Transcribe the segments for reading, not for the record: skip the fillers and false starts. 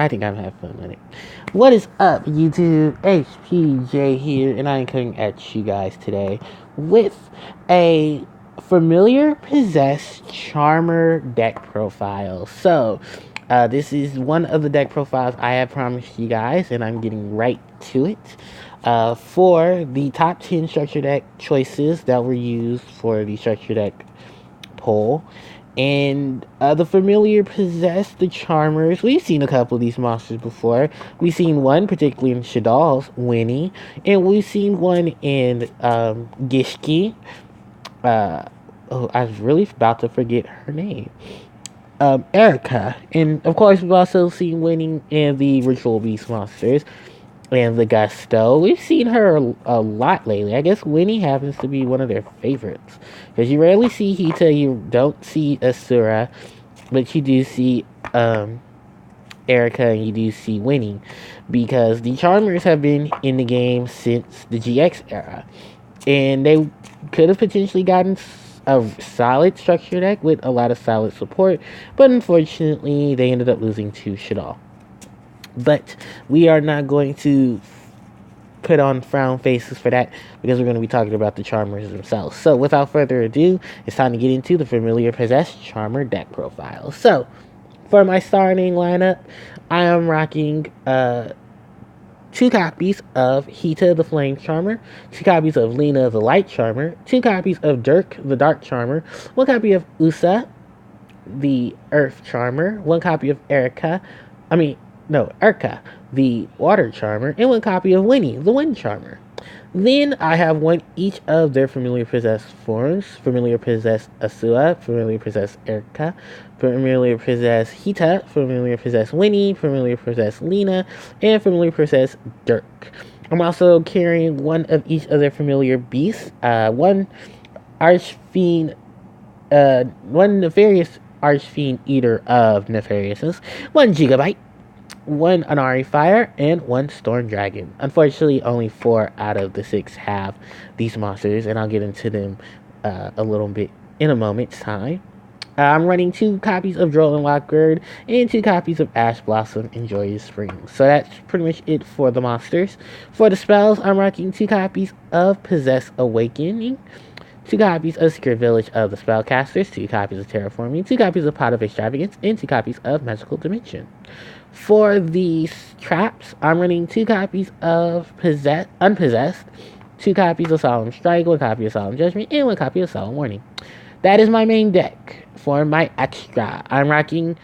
I think I'm having fun with it. What is up, YouTube? HPJ here, and I am coming at you guys today with a familiar possessed charmer deck profile. This is one of the deck profiles I have promised you guys, and I'm getting right to it. For the top 10 structure deck choices that were used for the structure deck poll. And the familiar possess the charmers. We've seen a couple of these monsters before. We've seen one, particularly in Shadal's, Winnie. And we've seen one in Gishki. I was really about to forget her name. Erica. And of course, we've also seen Winnie in the Ritual Beast monsters and the Gusto. We've seen her a lot lately. I guess Winnie happens to be one of their favorites. Because you rarely see Hita, you don't see Asura, but you do see Erica and you do see Winnie. Because the Charmers have been in the game since the GX era. And they could have potentially gotten a solid structure deck with a lot of solid support. But unfortunately, they ended up losing to Shadal. But we are not going to put on frown faces for that because we're going to be talking about the Charmers themselves. So without further ado, it's time to get into the familiar possessed Charmer deck profile. So for my starting lineup, I am rocking 2 copies of Hita the Flame Charmer, 2 copies of Lena the Light Charmer, 2 copies of Dirk the Dark Charmer, 1 copy of Usa the Earth Charmer, 1 copy of Erica, the Water Charmer, and 1 copy of Winnie, the Wind Charmer. Then I have one each of their familiar possessed forms: familiar possessed Asua, familiar possessed Erica, familiar possessed Hita, familiar possessed Winnie, familiar possessed Lena, and familiar possessed Dirk. I'm also carrying one of each of their familiar beasts, one Archfiend, one Nefarious Archfiend Eater of Nefariousness, 1 Gigabyte, 1 Anari Fire, and 1 Storm Dragon. Unfortunately, only 4 out of the 6 have these monsters, and I'll get into them a little bit in a moment's time. I'm running 2 copies of Droll and Lockbird and 2 copies of Ash Blossom and Joyous Spring. So that's pretty much it for the monsters. For the spells, I'm rocking 2 copies of Possess Awakening, 2 copies of Secret Village of the Spellcasters, 2 copies of Terraforming, 2 copies of Pot of Extravagance, and 2 copies of Magical Dimension. For these traps, I'm running 2 copies of Unpossessed, 2 copies of Solemn Strike, 1 copy of Solemn Judgment, and 1 copy of Solemn Warning. That is my main deck. For my extra, I'm rocking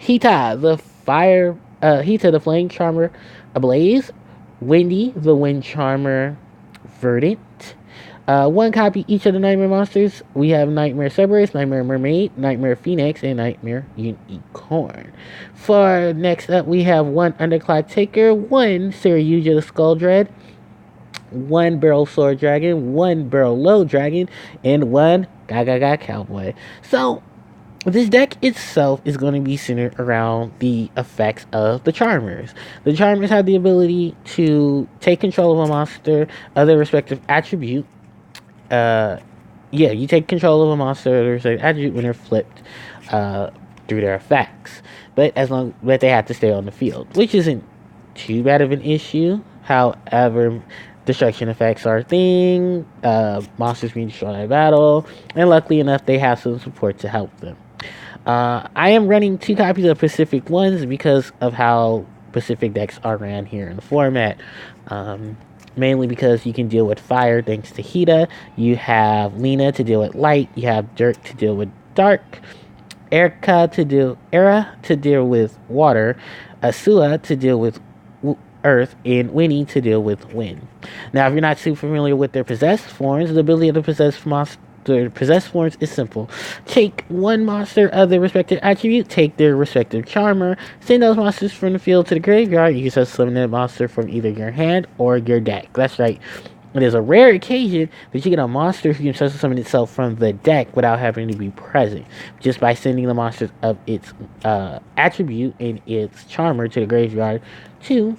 Hita the Flame Charmer Ablaze, Windy the Wind Charmer Verdant. 1 copy each of the Nightmare monsters. We have Nightmare Cerberus, Nightmare Mermaid, Nightmare Phoenix, and Nightmare Unicorn. For next up, we have 1 Underclock Taker, 1 Saryuja the Skull Dread, 1 Barrel Sword Dragon, 1 Barrel Low Dragon, and 1 Gaga Cowboy. So this deck itself is going to be centered around the effects of the Charmers. The Charmers have the ability to take control of a monster of their respective attribute. You take control of a monster or their attribute when they're flipped through their effects. But they have to stay on the field, which isn't too bad of an issue. However, destruction effects are a thing. Monsters being destroyed in battle, and luckily enough, they have some support to help them. I am running 2 copies of Pacific ones because of how Pacific decks are ran here in the format. Mainly because you can deal with fire thanks to Hita. You have Lena to deal with light. You have Dirk to deal with dark. Era to deal with water. Asua to deal with earth, and Winnie to deal with wind. Now, if you're not too familiar with their possessed forms, the ability of the possessed forms is simple. Take 1 monster of their respective attribute, take their respective charmer, send those monsters from the field to the graveyard. You can just summon that monster from either your hand or your deck. That's right. It is a rare occasion that you get a monster who can summon itself from the deck without having to be present, just by sending the monsters of its attribute and its charmer to the graveyard to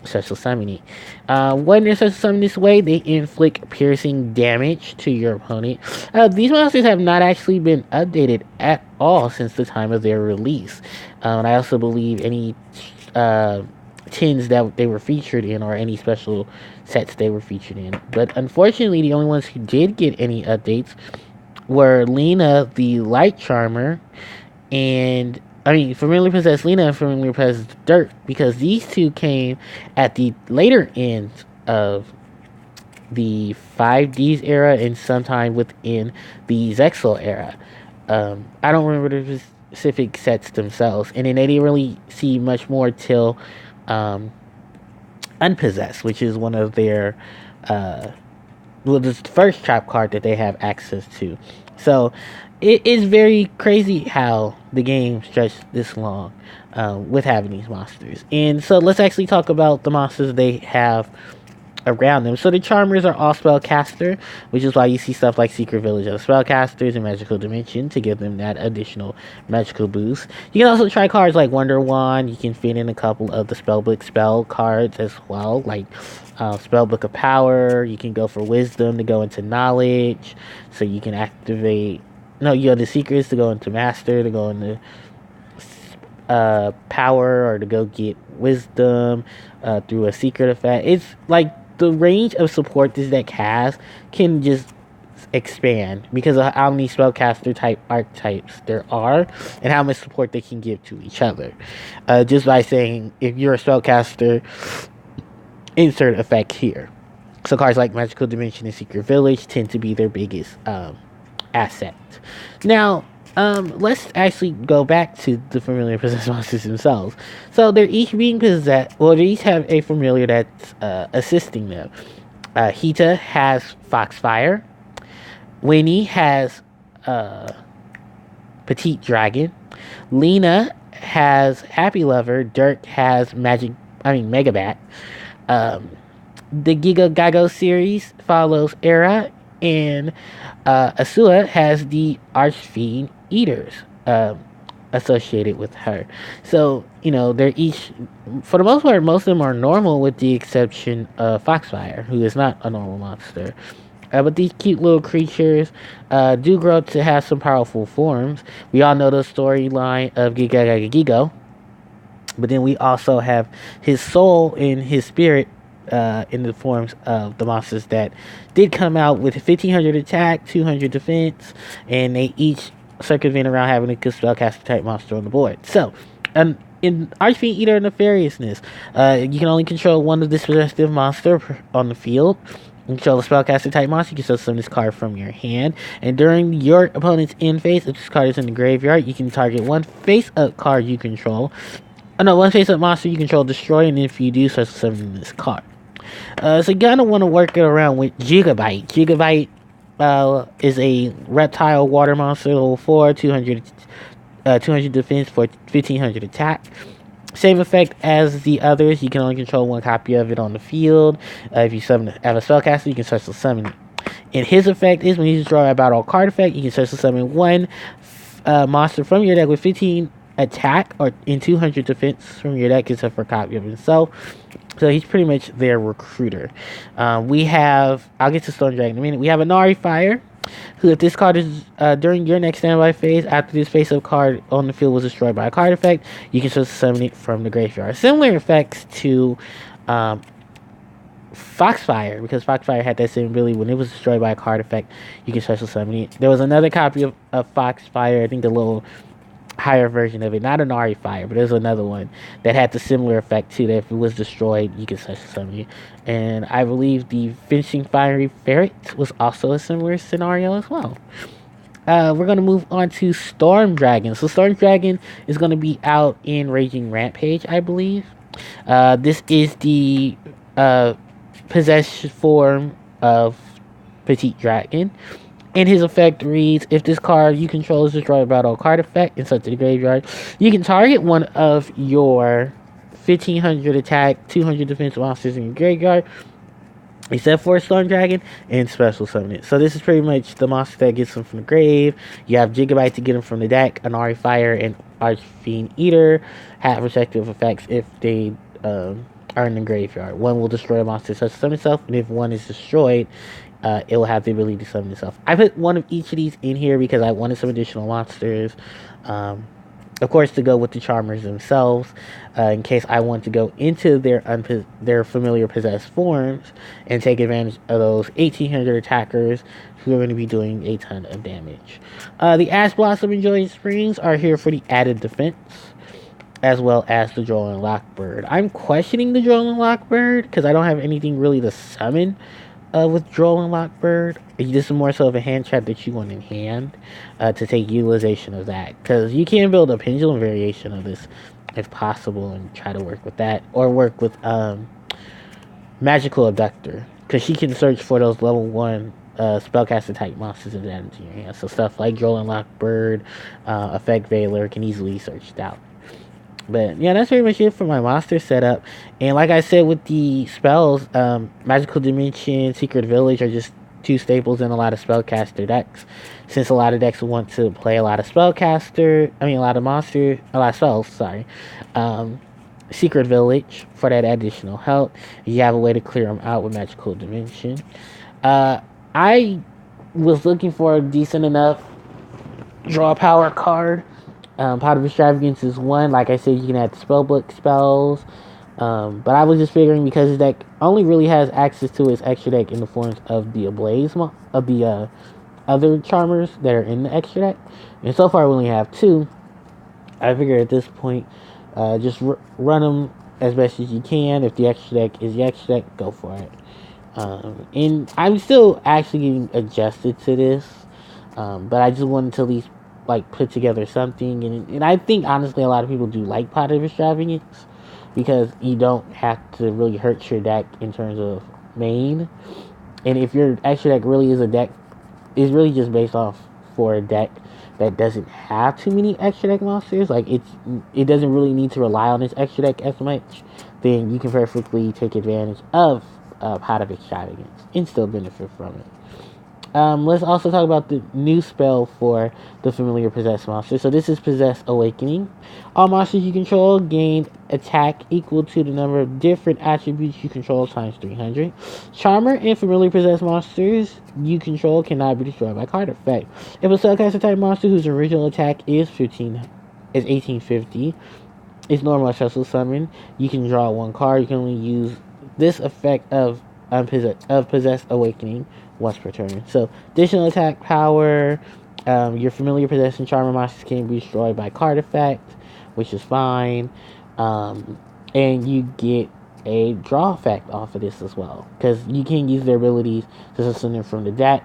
special summoning. When they're special summoned this way, they inflict piercing damage to your opponent. These monsters have not actually been updated at all since the time of their release. And I also believe any tins that they were featured in, or any special sets they were featured in. But unfortunately, the only ones who did get any updates were Lena, the Light Charmer, and Familiar Possessed Lena and Familiar Possessed Dirt, because these two came at the later end of the 5Ds era and sometime within the Zexal era. I don't remember the specific sets themselves, and then they didn't really see much more till Unpossessed, which is one of their this first trap card that they have access to. So it is very crazy how the game stretched this long with having these monsters. And so let's actually talk about the monsters they have around them. So the Charmers are all Spellcaster, which is why you see stuff like Secret Village of Spellcasters and Magical Dimension to give them that additional magical boost. You can also try cards like Wonder Wand. You can fit in a couple of the Spellbook spell cards as well, like Spellbook of Power. You can go for Wisdom to go into Knowledge, so you can activate. No, you have the Secrets to go into Master, to go into Power, or to go get Wisdom through a secret effect. It's like the range of support this deck has can just expand because of how many spellcaster type archetypes there are and how much support they can give to each other. Just by saying, if you're a spellcaster, insert effect here. So cards like Magical Dimension and Secret Village tend to be their biggest asset. Now, let's actually go back to the familiar possessed monsters themselves. So they're each being possessed. Well, they each have a familiar that's assisting them. Hita has Foxfire. Winnie has Petite Dragon. Lena has Happy Lover. Dirk has Megabat. The Giga Gago series follows Era, and Asua has the Archfiend Eaters associated with her. So, they're each, for the most part, most of them are normal with the exception of Foxfire, who is not a normal monster. But these cute little creatures do grow to have some powerful forms. We all know the storyline of Giga Gaga Gigo, but then we also have his soul and his spirit in the forms of the monsters that did come out with 1500 attack, 200 defense, and they each circumvent around having a good spellcaster type monster on the board. So, in Archfiend Eater Nefariousness, you can only control one of this suggestive monster on the field. You control a spellcaster type monster, you can summon this card from your hand. And during your opponent's end phase, if this card is in the graveyard, you can target one face-up card you control. One face-up monster you control, destroy, and if you do, such summon this card. So you kind of want to work it around with Gigabyte. Gigabyte is a reptile water monster, level 4, 200 defense for 1500 attack. Same effect as the others. You can only control one copy of it on the field. If you have a spellcaster, you can special summon it. And his effect is when you draw a battle card effect, you can special summon one monster from your deck with 15 attack or in 200 defense from your deck, except for a copy of himself. So he's pretty much their recruiter. I'll get to Storm Dragon in a minute. We have Anari Fire, who, if this card is during your next standby phase, after this face-up card on the field was destroyed by a card effect, you can just summon it from the graveyard. Similar effects to Foxfire, because Foxfire had that same ability. When it was destroyed by a card effect, you can special summon it. There was another copy of Foxfire, I think the little higher version of it, not an Ari Fire, but there's another one that had the similar effect too, that if it was destroyed, you could special summon it. And I believe the Finishing Fiery Ferret was also a similar scenario as well. We're going to move on to Storm Dragon. So Storm Dragon is going to be out in Raging Rampage, I believe. This is the possessed form of Petite Dragon. And his effect reads, if this card you control is destroyed by battle card effect and sent to the graveyard, you can target one of your 1500 attack, 200 defense monsters in your graveyard, except for a Storm Dragon, and special summon it. So this is pretty much the monster that gets them from the grave. You have Gigabyte to get them from the deck. Anari Fire and Archfiend Eater have respective effects if they are in the graveyard. One will destroy a monster such as summon itself, and if one is destroyed, it will have the ability to summon itself. I put one of each of these in here because I wanted some additional monsters. Um, of course, to go with the charmers themselves, in case I want to go into their familiar possessed forms and take advantage of those 1800 attackers who are going to be doing a ton of damage. The Ash Blossom and Joy Springs are here for the added defense, as well as the Droll and Lockbird. I'm questioning the Droll and Lockbird because I don't have anything really to summon with Droll and Lockbird. This is more so of a hand trap that you want in hand to take utilization of that, because you can build a pendulum variation of this if possible and try to work with that, or work with Magical Abductor, because she can search for those level 1 spellcaster type monsters and add into your hand. So stuff like Droll and Lockbird, Effect Veiler can easily be searched out. But yeah, that's pretty much it for my monster setup. And like I said with the spells, Magical Dimension, Secret Village are just two staples in a lot of spellcaster decks. Since a lot of decks want to play a lot of spellcaster, a lot of spells, sorry. Secret Village for that additional help. You have a way to clear them out with Magical Dimension. I was looking for a decent enough draw power card. Pot of Extravagance is one. Like I said, you can add spellbook spells. But I was just figuring, because his deck only really has access to his extra deck in the forms of the Ablaze of the other charmers that are in the extra deck. And so far we only have two. I figure at this point, just run them as best as you can. If the extra deck is the extra deck, go for it. And I'm still actually getting adjusted to this. But I just wanted to at least put together something, and I think honestly a lot of people do like Pot of Extravagance because you don't have to really hurt your deck in terms of main. And if your extra deck really is really just based off for a deck that doesn't have too many extra deck monsters, it doesn't really need to rely on its extra deck as much, then you can perfectly take advantage of Pot of Extravagance and still benefit from it. Let's also talk about the new spell for the familiar possessed monster. So this is Possessed Awakening. All monsters you control gain attack equal to the number of different attributes you control times 300. Charmer and familiar possessed monsters you control cannot be destroyed by card effect. If a Spellcaster type monster whose original attack is 1850 is normal or special summon, you can draw one card. You can only use this effect of Possessed Awakening once per turn. So additional attack power. Your familiar possession charmer monsters can be destroyed by card effect, which is fine. And you get a draw effect off of this as well, because you can use their abilities to summon them from the deck,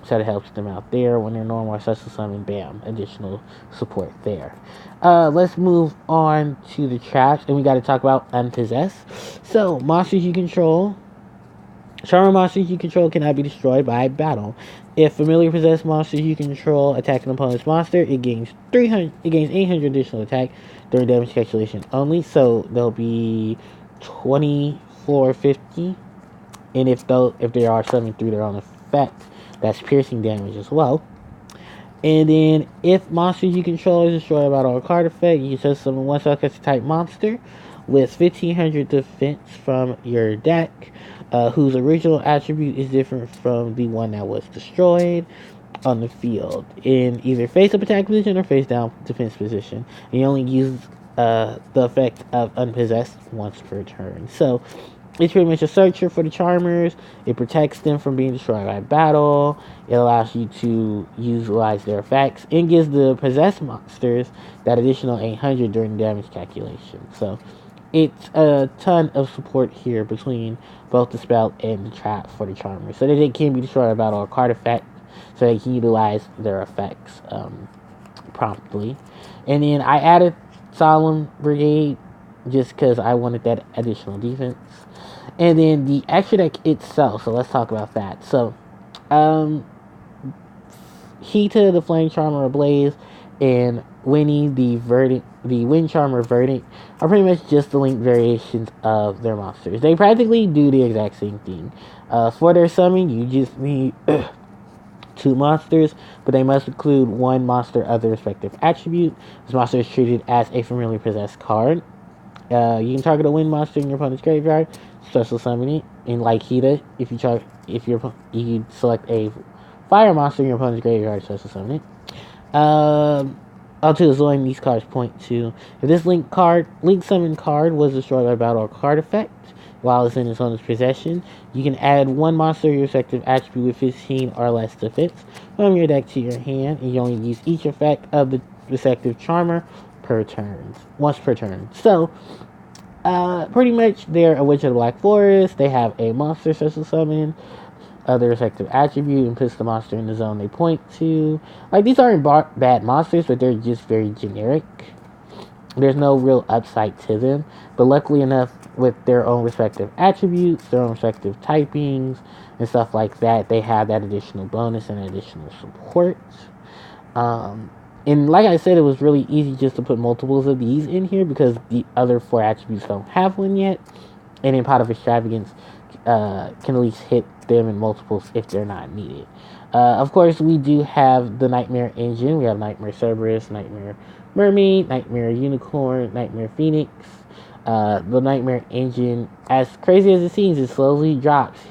so that helps them out there. When they're normal or special summon, bam, additional support there. Let's move on to the traps, and we got to talk about Unpossessed. So monsters you control. Charmer monsters you control cannot be destroyed by battle. If familiar possessed monsters you control attack an opponent's monster, it gains 800 additional attack during damage calculation only. So they'll be 2450. And if they are summoned through their own effect, that's piercing damage as well. And then if monsters you control is destroyed by battle or card effect, you can summon one Spellcaster type monster with 1500 defense from your deck, whose original attribute is different from the one that was destroyed on the field, in either face up attack position or face down defense position. And you only use the effect of Unpossessed once per turn. So it's pretty much a searcher for the charmers. It protects them from being destroyed by battle. It allows you to utilize their effects, and gives the possessed monsters that additional 800 during damage calculation. So it's a ton of support here between both the spell and the trap for the charmers, so that they can be destroyed by battle or card effect, so they can utilize their effects promptly. And then I added Solemn Brigade just because I wanted that additional defense. And then the extra deck itself, so let's talk about that. So Hita, the Flame Charmer Ablaze, and Winnie, the Wind Charmer Verdict, are pretty much just the link variations of their monsters. They practically do the exact same thing. For their summon, you just need two monsters, but they must include one monster of their respective attribute. This monster is treated as a familiar possessed card. You can target a wind monster in your opponent's graveyard, special summon it. In like Hita, if you you select a fire monster in your opponent's graveyard, special summon it. All to the Zoin these cards point to. If this link summon card was destroyed by battle or card effect while it's in its owner's possession, you can add one monster of your respective attribute with 15 or less defense from your deck to your hand, and you only use each effect of the respective charmer once per turn. So, pretty much they're a Witch of the Black Forest. They have a monster special summon of their respective attribute and puts the monster in the zone they point to. Like, these aren't bad monsters, but they're just very generic. There's no real upside to them, but luckily enough, with their own respective attributes, their own respective typings, and stuff like that, they have that additional bonus and additional support. And like I said, it was really easy just to put multiples of these in here because the other 4 attributes don't have one yet. And in Pot of Extravagance, can at least hit them in multiples if they're not needed. Of course, we do have the Nightmare Engine. We have Nightmare Cerberus, Nightmare Mermaid, Nightmare Unicorn, Nightmare Phoenix. The Nightmare Engine, as crazy as it seems, it slowly drops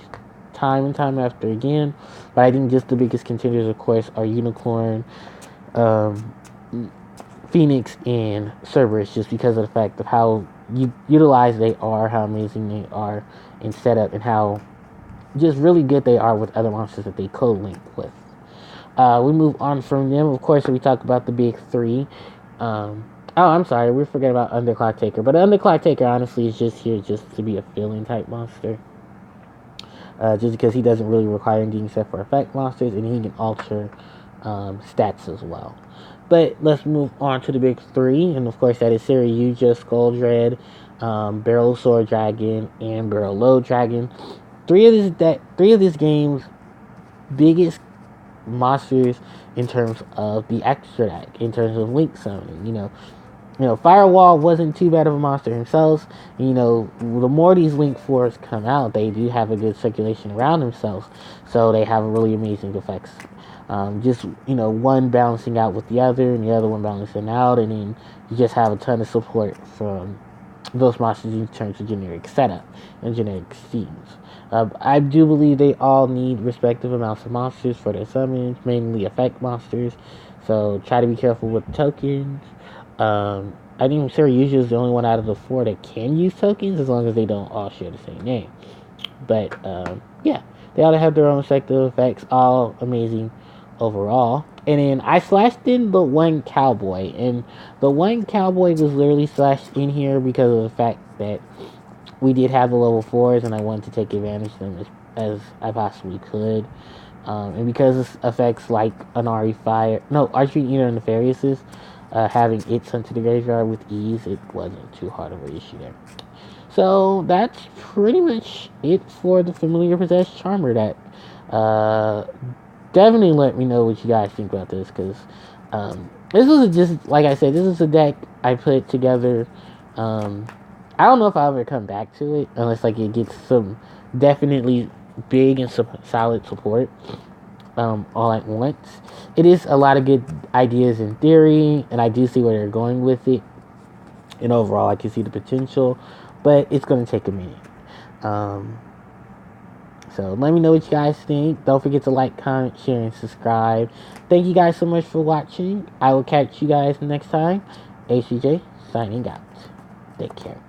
time and time after again. But I think just the biggest contenders, of course, are Unicorn, Phoenix, and Cerberus, just because of the fact of how utilized they are, how amazing they are in setup, and how just really good they are with other monsters that they co-link with. We move on from them. Of course, we talk about the big 3. I'm sorry, we forget about Underclock Taker. But Underclock Taker, honestly, is just here just to be a filling type monster. Just because he doesn't really require anything except for effect monsters, and he can alter stats as well. But let's move on to the big 3, and of course that is Seryuja, Skull Dread, Barrel Sword Dragon, and Barrel Load Dragon. 3 of these games' biggest monsters in terms of the extra deck, in terms of link summoning. You know, Firewall wasn't too bad of a monster himself. You know, the more these Link 4s come out, they do have a good circulation around themselves, so they have really amazing effects. Just, one balancing out with the other, and the other one balancing out, and then you just have a ton of support from those monsters in terms of generic setup and generic themes. I do believe they all need respective amounts of monsters for their summons, mainly effect monsters, so try to be careful with the tokens. I think Seryuja is the only one out of the 4 that can use tokens, as long as they don't all share the same name. But, yeah, they all have their own respective effects, all amazing overall. And then I slashed in the one Cowboy, and the one Cowboy was literally slashed in here because of the fact that we did have the level 4s, and I wanted to take advantage of them as I possibly could. And because of effects like an Archery Eater and Nefarious, having it sent to the graveyard with ease, it wasn't too hard of an issue there. So that's pretty much it for the Familiar Possessed Charmer deck. Definitely let me know what you guys think about this, because this was just, like I said, this is a deck I put together. I don't know if I'll ever come back to it, unless like it gets some definitely big and solid support all at once. It is a lot of good ideas in theory, and I do see where they're going with it, and overall I can see the potential, but it's going to take a minute. So let me know what you guys think. Don't forget to like, comment, share, and subscribe. Thank you guys so much for watching. I will catch you guys next time. HCJ signing out. Take care.